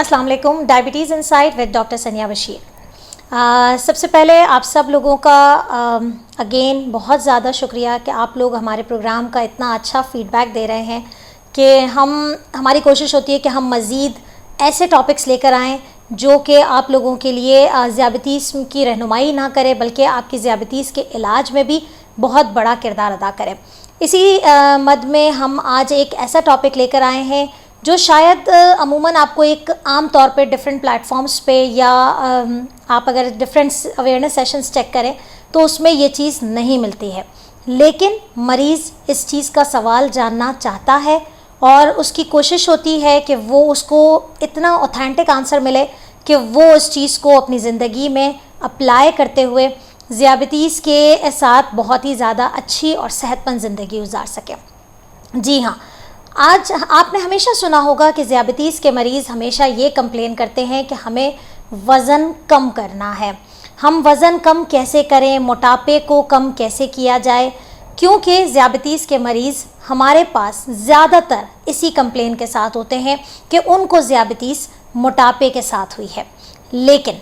अस्सलाम वालेकुम। Diabetes insight with doctor सनिया बशीर। सबसे पहले आप सब लोगों का अगेन बहुत ज़्यादा शुक्रिया कि आप लोग हमारे प्रोग्राम का इतना अच्छा फ़ीडबैक दे रहे हैं कि हमारी कोशिश होती है कि हम मज़ीद ऐसे टॉपिक्स लेकर आएँ जो कि आप लोगों के लिए ज़ियाबतीस की रहनुमाई ना करे बल्कि आपकी ज़ियाबतीस के इलाज में भी बहुत बड़ा किरदार अदा करे। इसी मद में हम आज एक ऐसा टॉपिक लेकर आए हैं जो शायद अमूमन आपको एक आम तौर पे डिफरेंट प्लेटफॉर्म्स पे या आप अगर डिफरेंट अवेयरनेस सेशंस चेक करें तो उसमें ये चीज़ नहीं मिलती है, लेकिन मरीज़ इस चीज़ का सवाल जानना चाहता है और उसकी कोशिश होती है कि वो उसको इतना ऑथेंटिक आंसर मिले कि वो उस चीज़ को अपनी ज़िंदगी में अप्लाई करते हुए ज़ियाबतीस के साथ बहुत ही ज़्यादा अच्छी और सेहतमंद ज़िंदगी गुजार सके। जी हाँ, आज आपने हमेशा सुना होगा कि ज़ियाबतीस के मरीज़ हमेशा ये कंप्लेन करते हैं कि हमें वज़न कम करना है। हम वज़न कम कैसे करें, मोटापे को कम कैसे किया जाए, क्योंकि ज़ियाबतीस के मरीज़ हमारे पास ज़्यादातर इसी कंप्लेन के साथ होते हैं कि उनको ज़ियाबतीस मोटापे के साथ हुई है। लेकिन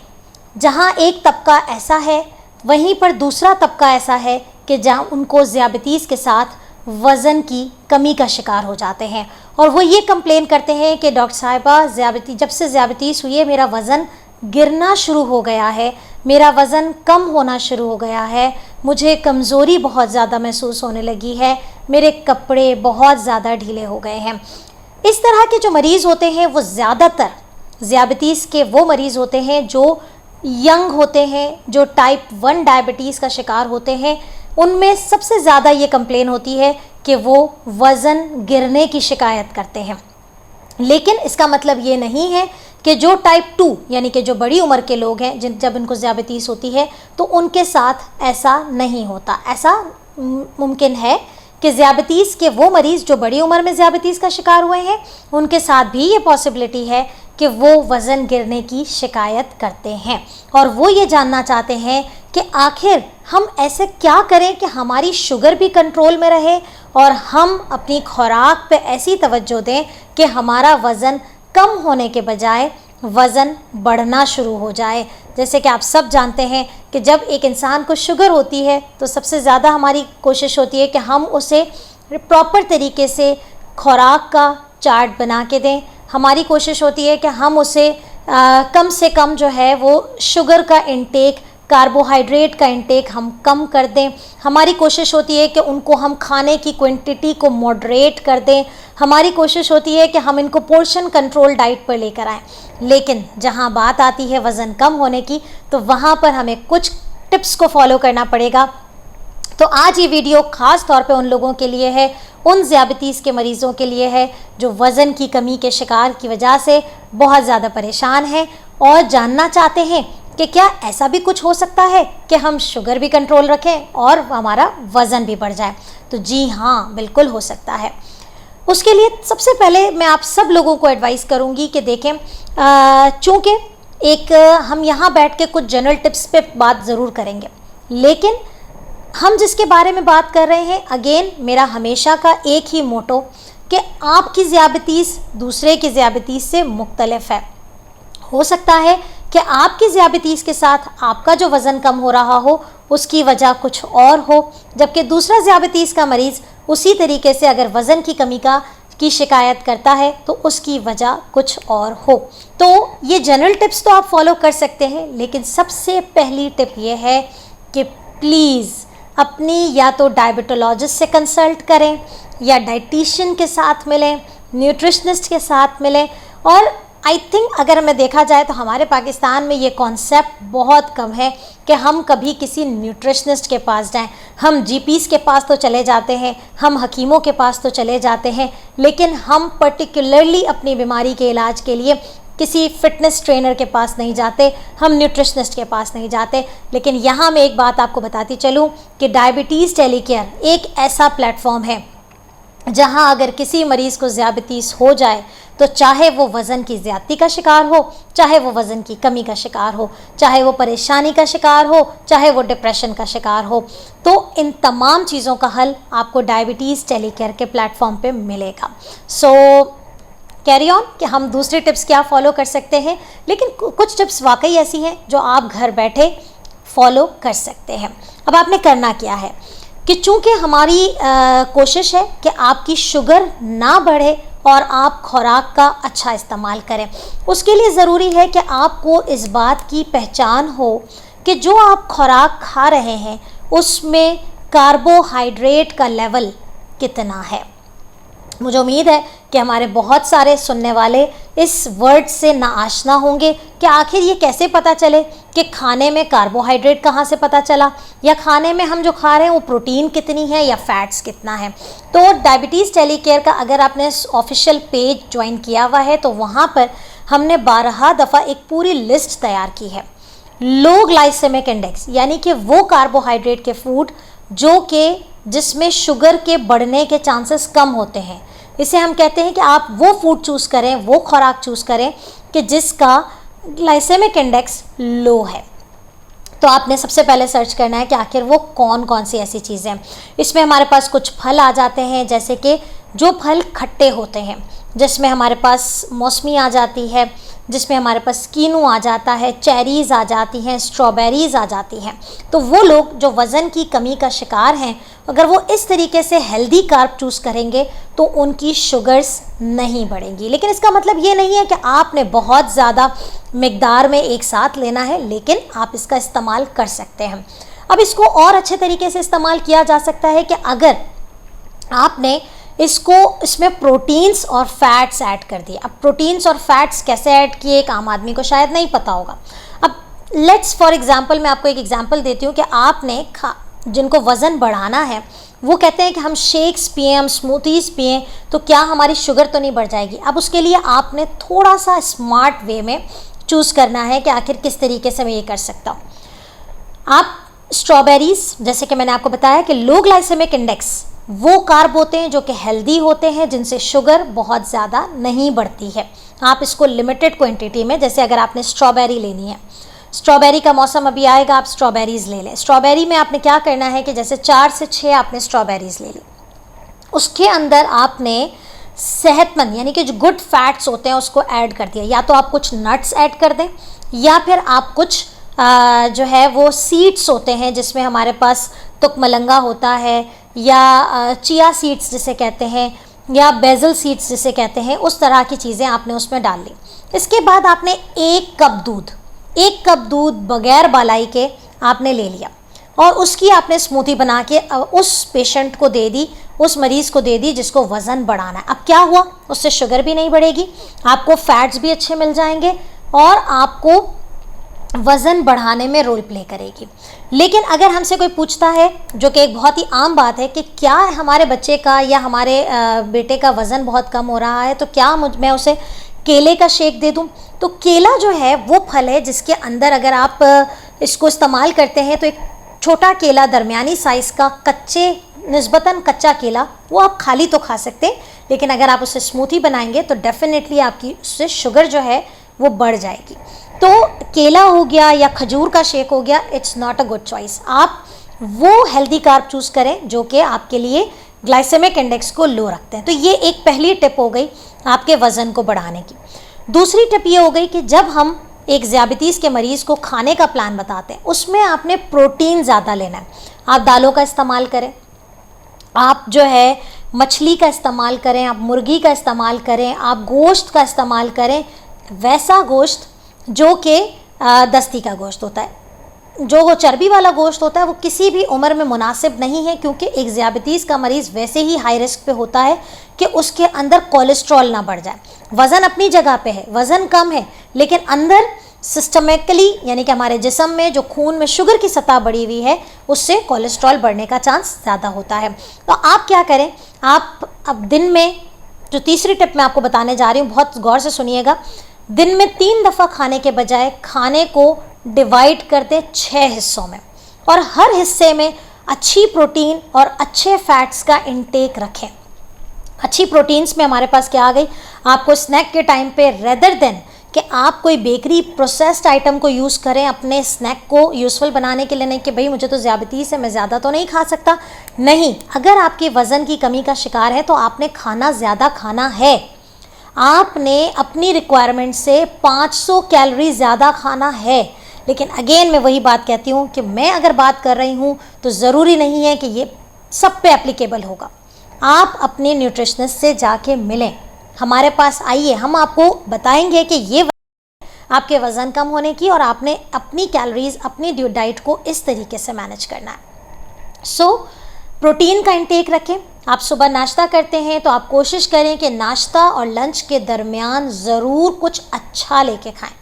जहाँ एक तबका ऐसा है वहीं पर दूसरा तबका ऐसा है कि जहाँ उनको ज़ियाबतीस के साथ वज़न की कमी का शिकार हो जाते हैं और वो ये कंप्लेन करते हैं कि डॉक्टर साहिबा जब से ज़ियाबतीस हुई है मेरा वज़न गिरना शुरू हो गया है, मेरा वज़न कम होना शुरू हो गया है, मुझे कमज़ोरी बहुत ज़्यादा महसूस होने लगी है, मेरे कपड़े बहुत ज़्यादा ढीले हो गए हैं। इस तरह के जो मरीज़ होते हैं वो ज़्यादातर ज़ियाबतीस के वो मरीज़ होते हैं जो यंग होते हैं, जो टाइप 1 डायबिटीज़ का शिकार होते हैं। उनमें सबसे ज़्यादा ये कंप्लेन होती है कि वो वज़न गिरने की शिकायत करते हैं। लेकिन इसका मतलब ये नहीं है कि जो टाइप 2 यानी कि जो बड़ी उम्र के लोग हैं जब उनको ज़ियाबतीस होती है तो उनके साथ ऐसा नहीं होता। ऐसा मुमकिन है कि ज़ियाबतीस के वो मरीज़ जो बड़ी उम्र में ज़ियाबतीस का शिकार हुए हैं उनके साथ भी ये पॉसिबिलिटी है कि वो वज़न गिरने की शिकायत करते हैं और वो ये जानना चाहते हैं कि आखिर हम ऐसे क्या करें कि हमारी शुगर भी कंट्रोल में रहे और हम अपनी खुराक पे ऐसी तवज्जो दें कि हमारा वज़न कम होने के बजाय वज़न बढ़ना शुरू हो जाए। जैसे कि आप सब जानते हैं कि जब एक इंसान को शुगर होती है तो सबसे ज़्यादा हमारी कोशिश होती है कि हम उसे प्रॉपर तरीके से खुराक का चार्ट बना के दें। हमारी कोशिश होती है कि हम उसे कम से कम जो है वो शुगर का इंटेक, कार्बोहाइड्रेट का इंटेक हम कम कर दें। हमारी कोशिश होती है कि उनको हम खाने की क्वांटिटी को मॉडरेट कर दें। हमारी कोशिश होती है कि हम इनको पोर्शन कंट्रोल डाइट पर लेकर आएँ। लेकिन जहाँ बात आती है वज़न कम होने की तो वहाँ पर हमें कुछ टिप्स को फॉलो करना पड़ेगा। तो आज ये वीडियो ख़ास तौर पे उन लोगों के लिए है, उन ज़ियाबतीस के मरीज़ों के लिए है जो वज़न की कमी के शिकार की वजह से बहुत ज़्यादा परेशान हैं और जानना चाहते हैं कि क्या ऐसा भी कुछ हो सकता है कि हम शुगर भी कंट्रोल रखें और हमारा वज़न भी बढ़ जाए। तो जी हाँ, बिल्कुल हो सकता है। उसके लिए सबसे पहले मैं आप सब लोगों को एडवाइस करूँगी कि देखें, चूँकि हम यहाँ बैठ के कुछ जनरल टिप्स पे बात ज़रूर करेंगे, लेकिन हम जिसके बारे में बात कर रहे हैं, अगेन मेरा हमेशा का एक ही मोटो कि आपकी ज़ियाबतीस दूसरे की ज़ियाबतीस से मुख्तलिफ है। हो सकता है कि आपकी ज़ियाबतीस के साथ आपका जो वज़न कम हो रहा हो उसकी वजह कुछ और हो, जबकि दूसरा ज़ियाबतीस का मरीज़ उसी तरीके से अगर वज़न की कमी की शिकायत करता है तो उसकी वजह कुछ और हो। तो ये जनरल टिप्स तो आप फॉलो कर सकते हैं, लेकिन सबसे पहली टिप ये है कि प्लीज़ अपनी या तो डायबिटोलॉजिस्ट से कंसल्ट करें या डाइटिशियन के साथ मिलें, न्यूट्रिशनिस्ट के साथ मिलें। और आई थिंक अगर हमें देखा जाए तो हमारे पाकिस्तान में ये कॉन्सेप्ट बहुत कम है कि हम कभी किसी न्यूट्रिशनिस्ट के पास जाएं। हम जीपीज़ के पास तो चले जाते हैं, हम हकीमों के पास तो चले जाते हैं, लेकिन हम पर्टिकुलरली अपनी बीमारी के इलाज के लिए किसी फिटनेस ट्रेनर के पास नहीं जाते, हम न्यूट्रिशनिस्ट के पास नहीं जाते। लेकिन यहाँ मैं एक बात आपको बताती चलूँ कि डायबिटीज़ टेलीकेयर एक ऐसा प्लेटफॉर्म है जहाँ अगर किसी मरीज़ को ज़ियाबतीस हो जाए तो चाहे वो वज़न की ज़्यादती का शिकार हो, चाहे वो वज़न की कमी का शिकार हो, चाहे वो परेशानी का शिकार हो, चाहे वो डिप्रेशन का शिकार हो, तो इन तमाम चीज़ों का हल आपको डायबिटीज़ टेलीकेयर के प्लेटफॉर्म पे मिलेगा। सो कैरी ऑन कि हम दूसरी टिप्स क्या फॉलो कर सकते हैं, लेकिन कुछ टिप्स वाकई ऐसी हैं जो आप घर बैठे फॉलो कर सकते हैं। अब आपने करना क्या है कि चूंकि हमारी कोशिश है कि आपकी शुगर ना बढ़े और आप खुराक का अच्छा इस्तेमाल करें, उसके लिए ज़रूरी है कि आपको इस बात की पहचान हो कि जो आप खुराक खा रहे हैं उसमें कार्बोहाइड्रेट का लेवल कितना है। मुझे उम्मीद है कि हमारे बहुत सारे सुनने वाले इस वर्ड से नाआशना होंगे कि आखिर ये कैसे पता चले कि खाने में कार्बोहाइड्रेट कहाँ से पता चला, या खाने में हम जो खा रहे हैं वो प्रोटीन कितनी है या फैट्स कितना है। तो डायबिटीज़ टेलीकेयर का अगर आपने ऑफिशियल पेज ज्वाइन किया हुआ है तो वहाँ पर हमने 12 दफ़ा एक पूरी लिस्ट तैयार की है। लो ग्लाइसेमिक इंडेक्स यानी कि वो कार्बोहाइड्रेट के फूड जो कि जिसमें शुगर के बढ़ने के चांसेस कम होते हैं, इसे हम कहते हैं कि आप वो फूड चूज़ करें, वो खुराक चूज़ करें कि जिसका ग्लाइसेमिक इंडेक्स लो है। तो आपने सबसे पहले सर्च करना है कि आखिर वो कौन कौन सी ऐसी चीज़ें हैं। इसमें हमारे पास कुछ फल आ जाते हैं, जैसे कि जो फल खट्टे होते हैं, जिसमें हमारे पास मौसमी आ जाती है, जिसमें हमारे पास कीनू आ जाता है, चेरीज़ आ जाती हैं, स्ट्रॉबेरीज़ आ जाती हैं। तो वो लोग जो वज़न की कमी का शिकार हैं, अगर वो इस तरीके से हेल्दी कार्ब चूज़ करेंगे तो उनकी शुगर्स नहीं बढ़ेंगी। लेकिन इसका मतलब ये नहीं है कि आपने बहुत ज़्यादा मिकदार में एक साथ लेना है, लेकिन आप इसका इस्तेमाल कर सकते हैं। अब इसको और अच्छे तरीके से इस्तेमाल किया जा सकता है कि अगर आपने इसमें प्रोटीन्स और फैट्स ऐड कर दिए। अब प्रोटीन्स और फैट्स कैसे ऐड किए एक आम आदमी को शायद नहीं पता होगा। अब लेट्स फॉर एग्जांपल मैं आपको एक एग्जांपल देती हूँ कि आपने जिनको वज़न बढ़ाना है वो कहते हैं कि हम शेक्स पिएं, हम स्मूथीज़ पिएं, तो क्या हमारी शुगर तो नहीं बढ़ जाएगी। अब उसके लिए आपने थोड़ा सा स्मार्ट वे में चूज़ करना है कि आखिर किस तरीके से मैं ये कर सकता हूँ। आप स्ट्रॉबेरीज़, जैसे कि मैंने आपको बताया कि लो ग्लाइसेमिक इंडेक्स वो कार्ब होते हैं जो कि हेल्दी होते हैं, जिनसे शुगर बहुत ज़्यादा नहीं बढ़ती है। आप इसको लिमिटेड क्वांटिटी में, जैसे अगर आपने स्ट्रॉबेरी लेनी है, स्ट्रॉबेरी का मौसम अभी आएगा, आप स्ट्रॉबेरीज़ ले लें। स्ट्रॉबेरी में आपने क्या करना है कि जैसे 4 से 6 आपने स्ट्रॉबेरीज़ ले ली, उसके अंदर आपने सेहतमंद यानी कि जो गुड फैट्स होते हैं उसको ऐड कर दिया। या तो आप कुछ नट्स ऐड कर दें, या फिर आप कुछ जो है वो सीड्स होते हैं जिसमें हमारे पास तुकमलंगा होता है, या चिया सीड्स जिसे कहते हैं, या बेजल सीड्स जिसे कहते हैं, उस तरह की चीज़ें आपने उसमें डाल ली। इसके बाद आपने 1 कप दूध बगैर बालाई के आपने ले लिया और उसकी आपने स्मूथी बना के उस पेशेंट को दे दी, उस मरीज़ को दे दी जिसको वज़न बढ़ाना है। अब क्या हुआ, उससे शुगर भी नहीं बढ़ेगी, आपको फैट्स भी अच्छे मिल जाएंगे और आपको वज़न बढ़ाने में रोल प्ले करेगी। लेकिन अगर हमसे कोई पूछता है, जो कि एक बहुत ही आम बात है, कि क्या हमारे बच्चे का या हमारे बेटे का वज़न बहुत कम हो रहा है तो क्या मैं उसे केले का शेक दे दूं? तो केला जो है वो फल है जिसके अंदर अगर आप इसको इस्तेमाल करते हैं तो एक छोटा केला, दरमियानी साइज़ का निस्बतन कच्चा केला, वो आप खाली तो खा सकते हैं, लेकिन अगर आप उससे स्मूथी बनाएंगे तो डेफिनेटली आपकी उससे शुगर जो है वो बढ़ जाएगी। तो केला हो गया या खजूर का शेक हो गया, it's not a good choice. आप वो हेल्दी कार्ब चूज़ करें जो कि आपके लिए ग्लाइसेमिक इंडेक्स को लो रखते हैं। तो ये एक पहली टिप हो गई आपके वज़न को बढ़ाने की। दूसरी टिप ये हो गई कि जब हम एक ज़ियाबितीज़ के मरीज़ को खाने का प्लान बताते हैं, उसमें आपने प्रोटीन ज़्यादा लेना है। आप दालों का इस्तेमाल करें, आप जो है मछली का इस्तेमाल करें, आप मुर्गी का इस्तेमाल करें, आप गोश्त का इस्तेमाल करें, वैसा गोश्त जो कि दस्ती का गोश्त होता है। जो वो चर्बी वाला गोश्त होता है वो किसी भी उम्र में मुनासिब नहीं है, क्योंकि एक ज़ियाबितीज़ का मरीज़ वैसे ही हाई रिस्क पे होता है कि उसके अंदर कोलेस्ट्रॉल ना बढ़ जाए। वज़न अपनी जगह पे है, वज़न कम है, लेकिन अंदर सिस्टमिकली यानी कि हमारे जिस्म में जो खून में शुगर की सतह बढ़ी हुई है उससे कोलेस्ट्रॉल बढ़ने का चांस ज़्यादा होता है। तो आप क्या करें, आप अब दिन में, जो तीसरी टिप मैं आपको बताने जा रही हूँ, बहुत गौर से सुनिएगा, दिन में 3 दफ़ा खाने के बजाय खाने को डिवाइड कर दें 6 हिस्सों में, और हर हिस्से में अच्छी प्रोटीन और अच्छे फैट्स का इंटेक रखें। अच्छी प्रोटीन्स में हमारे पास क्या आ गई, आपको स्नैक के टाइम पे रेदर देन कि आप कोई बेकरी प्रोसेस्ड आइटम को यूज़ करें अपने स्नैक को यूज़फुल बनाने के लिए, नहीं कि भाई मुझे तो ज़ियाबितीज़ है, मैं ज़्यादा तो नहीं खा सकता। नहीं, अगर आपके वज़न की कमी का शिकार है तो आपने खाना ज़्यादा खाना है। आपने अपनी रिक्वायरमेंट से 500 कैलोरी ज़्यादा खाना है। लेकिन अगेन मैं वही बात कहती हूँ कि मैं अगर बात कर रही हूँ तो ज़रूरी नहीं है कि ये सब पे एप्लीकेबल होगा। आप अपने न्यूट्रिशनिस्ट से जाके मिलें, हमारे पास आइए, हम आपको बताएंगे कि ये आपके वज़न कम होने की और आपने अपनी कैलोरीज, अपनी डाइट को इस तरीके से मैनेज करना है। सो प्रोटीन का इंटेक रखें। आप सुबह नाश्ता करते हैं तो आप कोशिश करें कि नाश्ता और लंच के दरमियान ज़रूर कुछ अच्छा लेके खाएं।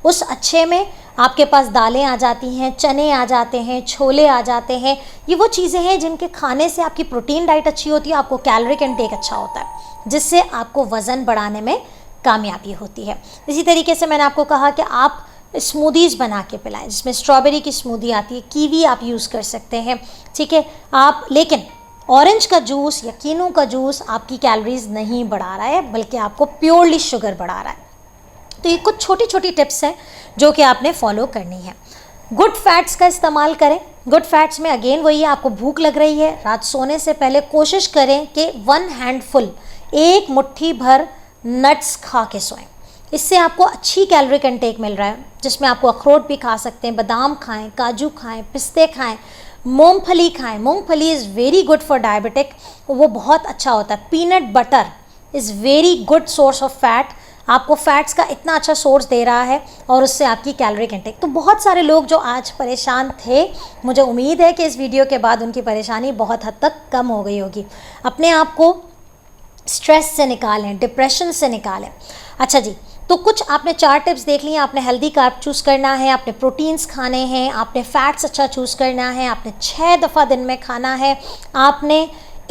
उस अच्छे में आपके पास दालें आ जाती हैं, चने आ जाते हैं, छोले आ जाते हैं। ये वो चीज़ें हैं जिनके खाने से आपकी प्रोटीन डाइट अच्छी होती है, आपको कैलोरिक इंटेक अच्छा होता है, जिससे आपको वज़न बढ़ाने में कामयाबी होती है। इसी तरीके से मैंने आपको कहा कि आप स्मूदीज़ बना के पिलाएं, जिसमें स्ट्रॉबेरी की स्मूदी आती है, कीवी आप यूज़ कर सकते हैं, ठीक है आप। लेकिन ऑरेंज का जूस या कीनू का जूस आपकी कैलोरीज नहीं बढ़ा रहा है, बल्कि आपको प्योरली शुगर बढ़ा रहा है। तो ये कुछ छोटी छोटी टिप्स हैं जो कि आपने फॉलो करनी है। गुड फैट्स का इस्तेमाल करें। गुड फैट्स में अगेन वही है, आपको भूख लग रही है, रात सोने से पहले कोशिश करें कि 1 हैंडफुल, एक मुट्ठी भर नट्स खा के सोएं। इससे आपको अच्छी कैलोरिक इंटेक मिल रहा है, जिसमें आपको अखरोट भी खा सकते हैं, बादाम खाएं, काजू खाएं, पिस्ते खाएं, मूंगफली खाएं। मूंगफली is very good for diabetic, वो बहुत अच्छा होता है। Peanut butter is very good source of fat, आपको फैट्स का इतना अच्छा सोर्स दे रहा है और उससे आपकी कैलोरिक इंटेक। तो बहुत सारे लोग जो आज परेशान थे, मुझे उम्मीद है कि इस वीडियो के बाद उनकी परेशानी बहुत हद तक कम हो गई होगी। अपने आप को स्ट्रेस से निकालें, डिप्रेशन से निकालें। अच्छा जी, तो कुछ आपने 4 टिप्स देख ली हैं। आपने हेल्दी कार्ब चूज़ करना है, आपने प्रोटीन्स खाने हैं, आपने फैट्स अच्छा चूज़ करना है, आपने 6 दफ़ा दिन में खाना है, आपने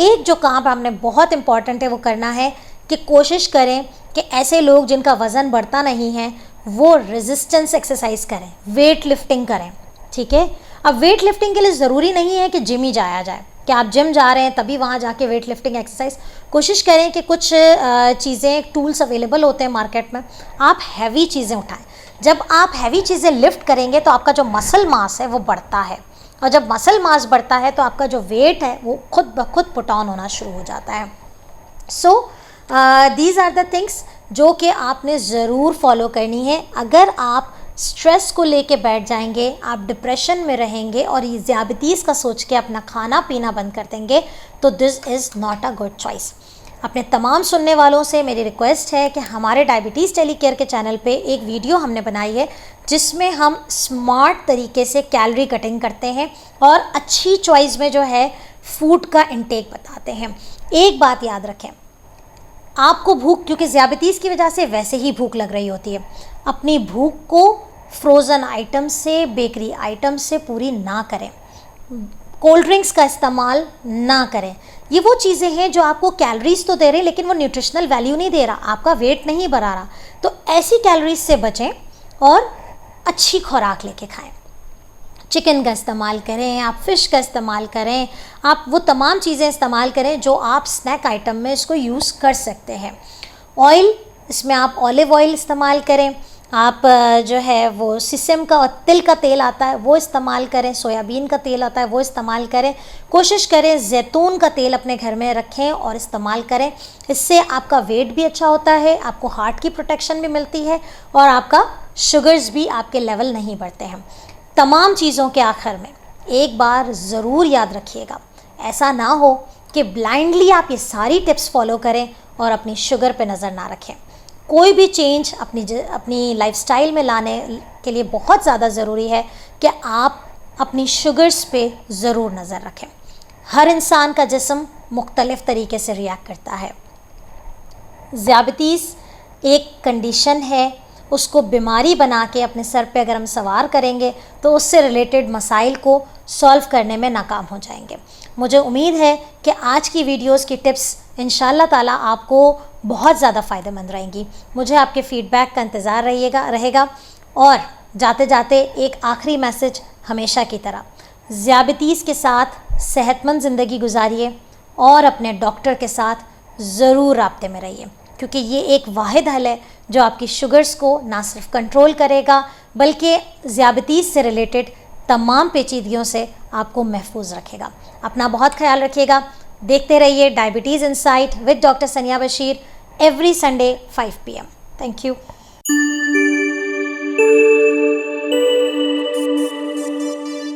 एक जो काम आपने बहुत इंपॉर्टेंट है वो करना है कि कोशिश करें कि ऐसे लोग जिनका वज़न बढ़ता नहीं है वो रेजिस्टेंस एक्सरसाइज करें, वेट लिफ्टिंग करें, ठीक है। अब वेट लिफ्टिंग के लिए ज़रूरी नहीं है कि जिम ही जाया जाए, कि आप जिम जा रहे हैं तभी वहाँ जाके वेट लिफ्टिंग एक्सरसाइज। कोशिश करें कि कुछ चीज़ें, टूल्स अवेलेबल होते हैं मार्केट में, आप हैवी चीज़ें उठाएं। जब आप हैवी चीज़ें लिफ्ट करेंगे तो आपका जो मसल मास है वो बढ़ता है, और जब मसल मास बढ़ता है तो आपका जो वेट है वो खुद ब खुद पुट ऑन होना शुरू हो जाता है। So these are the things जो कि आपने ज़रूर फॉलो करनी है। अगर आप स्ट्रेस को लेके बैठ जाएंगे, आप डिप्रेशन में रहेंगे और ये ज़ियाबतीस का सोच के अपना खाना पीना बंद कर देंगे, तो this is not a good choice. अपने तमाम सुनने वालों से मेरी रिक्वेस्ट है कि हमारे डायबिटीज़ टेलीकेयर के चैनल पे एक वीडियो हमने बनाई है जिसमें हम स्मार्ट तरीके से कैलोरी कटिंग करते हैं और अच्छी चॉइस में जो है फूड का इंटेक बताते हैं। एक बात याद रखें, आपको भूख, क्योंकि ज़ियाबतीस की वजह से वैसे ही भूख लग रही होती है, अपनी भूख को फ्रोज़न आइटम से, बेकरी आइटम से पूरी ना करें, कोल्ड ड्रिंक्स का इस्तेमाल ना करें। ये वो चीज़ें हैं जो आपको कैलोरीज तो दे रहे हैं लेकिन वो न्यूट्रिशनल वैल्यू नहीं दे रहा, आपका वेट नहीं बढ़ा रहा। तो ऐसी कैलोरीज से बचें और अच्छी खुराक लेके खाएं। चिकन का इस्तेमाल करें, आप फ़िश का इस्तेमाल करें, आप वो तमाम चीज़ें इस्तेमाल करें जो आप स्नैक आइटम में इसको यूज़ कर सकते हैं। ऑयल, इसमें आप ऑलिव ऑयल इस्तेमाल करें, आप जो है वो सिसम का और तिल का तेल आता है वो इस्तेमाल करें, सोयाबीन का तेल आता है वो इस्तेमाल करें। कोशिश करें जैतून का तेल अपने घर में रखें और इस्तेमाल करें। इससे आपका वेट भी अच्छा होता है, आपको हार्ट की प्रोटेक्शन भी मिलती है और आपका शुगर्स भी आपके लेवल नहीं बढ़ते हैं। तमाम चीज़ों के आखिर में एक बार ज़रूर याद रखिएगा, ऐसा ना हो कि ब्लाइंडली आप ये सारी टिप्स फॉलो करें और अपनी शुगर पे नज़र ना रखें। कोई भी चेंज अपनी लाइफस्टाइल में लाने के लिए बहुत ज़्यादा ज़रूरी है कि आप अपनी शुगर्स पे ज़रूर नज़र रखें। हर इंसान का जिस्म मुख्तलिफ़ तरीके से रिएक्ट करता है। ज़ियाबतीस एक कंडीशन है, उसको बीमारी बना के अपने सर पे अगर हम सवार करेंगे तो उससे रिलेटेड मसाइल को सॉल्व करने में नाकाम हो जाएंगे। मुझे उम्मीद है कि आज की वीडियोस की टिप्स इंशाल्लाह ताला आपको बहुत ज़्यादा फ़ायदेमंद रहेंगी। मुझे आपके फ़ीडबैक का इंतज़ार रहेगा। और जाते जाते एक आखिरी मैसेज हमेशा की तरह, ज़ियाबतीस के साथ सेहतमंद ज़िंदगी गुजारिए और अपने डॉक्टर के साथ ज़रूर राब्ते में रहिए, क्योंकि ये एक वाहिद हल है जो आपकी शुगर्स को ना सिर्फ कंट्रोल करेगा बल्कि ज़ियाबतीस से रिलेटेड तमाम पेचीदगियों से आपको महफूज रखेगा। अपना बहुत ख्याल रखिएगा। देखते रहिए डायबिटीज़ इनसाइट विद डॉक्टर सनिया Bashir. every Sunday 5 p.m. Thank you.